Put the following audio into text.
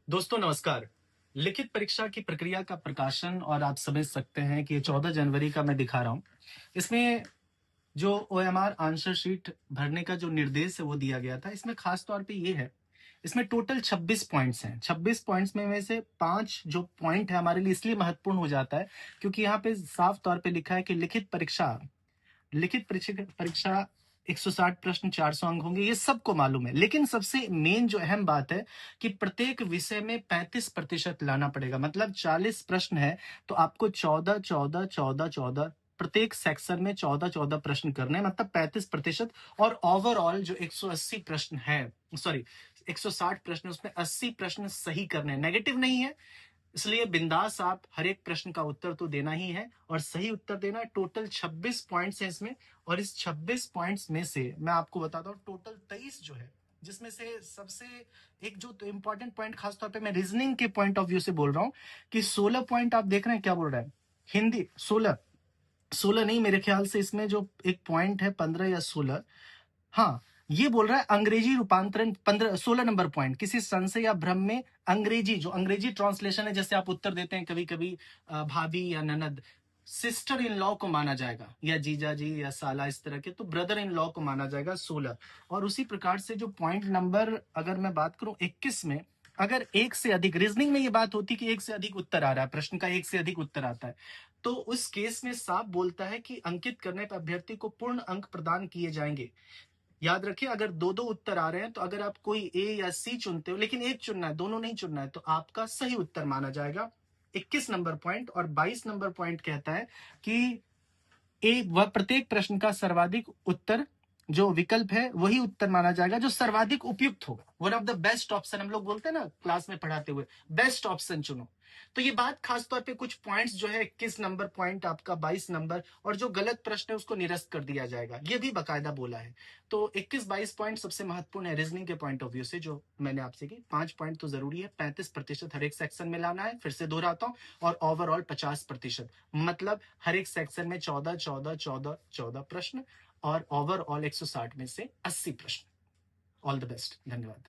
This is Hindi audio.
दोस्तों नमस्कार। लिखित परीक्षा की प्रक्रिया का प्रकाशन और आप समझ सकते हैं कि 14 जनवरी का मैं दिखा रहा हूँ। इसमें जो ओएमआर आंसर शीट भरने का जो निर्देश है वो दिया गया था। इसमें खास तौर पे ये है, इसमें टोटल 26 पॉइंट्स हैं। 26 पॉइंट्स में से 5 जो पॉइंट है हमारे लिए इसलिए महत्वपूर्ण हो जाता है क्योंकि यहाँ पे साफ तौर पे लिखा है कि लिखित परीक्षा 160 प्रश्न 400 अंक होंगे, ये सबको मालूम है। लेकिन सबसे मेन जो अहम बात है कि प्रत्येक विषय में 35% लाना पड़ेगा। मतलब 40 प्रश्न है तो आपको 14 14 14 14 प्रत्येक सेक्शन में 14 14 प्रश्न करने हैं, मतलब 35%। और ओवरऑल जो 180 प्रश्न है, सॉरी 160 प्रश्न, उसमें 80 प्रश्न सही करने हैं, नेगेटिव नहीं है। इसलिए बिंदास आप हर एक प्रश्न का उत्तर तो देना ही है और सही उत्तर देना है। टोटल 26 पॉइंट्स हैं इसमें, और इस 26 पॉइंट्स में से मैं आपको बताता हूँ टोटल 23 जो है, जिसमें से सबसे एक जो तो इंपॉर्टेंट पॉइंट, खासतौर पे मैं रीजनिंग के पॉइंट ऑफ व्यू से बोल रहा हूँ कि 16 पॉइंट आप देख रहे हैं क्या बोल रहा है। हिंदी 16 नहीं, मेरे ख्याल से इसमें जो एक पॉइंट है 15 या 16, हाँ, ये बोल रहा है अंग्रेजी रूपांतरण। 16 नंबर पॉइंट, किसी संशय या भ्रम में अंग्रेजी, जो अंग्रेजी ट्रांसलेशन है, जैसे आप उत्तर देते हैं कभी कभी भाभी या ननद, सिस्टर इन लॉ को माना जाएगा, या जीजा जी या साला, इस तरह के, तो ब्रदर इन लॉ को माना जाएगा 16। और उसी प्रकार से जो पॉइंट नंबर, अगर मैं बात करूं 21 में, अगर एक से अधिक, रीजनिंग में ये बात होती कि एक से अधिक उत्तर आ रहा है, प्रश्न का एक से अधिक उत्तर आता है, तो उस केस में साफ बोलता है कि अंकित करने पर अभ्यर्थी को पूर्ण अंक प्रदान किए जाएंगे। याद रखिए, अगर दो दो उत्तर आ रहे हैं तो अगर आप कोई ए या सी चुनते हो, लेकिन एक चुनना है, दोनों नहीं चुनना है, तो आपका सही उत्तर माना जाएगा। 21 नंबर पॉइंट। और 22 नंबर पॉइंट कहता है कि एक वह प्रत्येक प्रश्न का सर्वाधिक उत्तर, जो विकल्प है वही उत्तर माना जाएगा जो सर्वाधिक उपयुक्त होगा। One of the best option, हम लोग बोलते हैं ना क्लास में पढ़ाते हुए, बेस्ट ऑप्शन चुनो। तो ये बात खास तौर पे कुछ पॉइंट्स जो है, 21 नंबर पॉइंट आपका, 22 नंबर, और जो गलत प्रश्न है उसको निरस्त कर दिया जाएगा, ये भी बकायदा बोला है। तो 21-22 पॉइंट सबसे महत्वपूर्ण है रीजनिंग के पॉइंट ऑफ व्यू से, जो मैंने आपसे की। 5 पॉइंट तो जरूरी है, 35% हर एक सेक्शन में लाना है, फिर से दोहराता हूँ। और ओवरऑल 50%, मतलब हर एक सेक्शन में 14 14 14 14 प्रश्न, और ओवरऑल 160 में से 80 प्रश्न। ऑल द बेस्ट, धन्यवाद।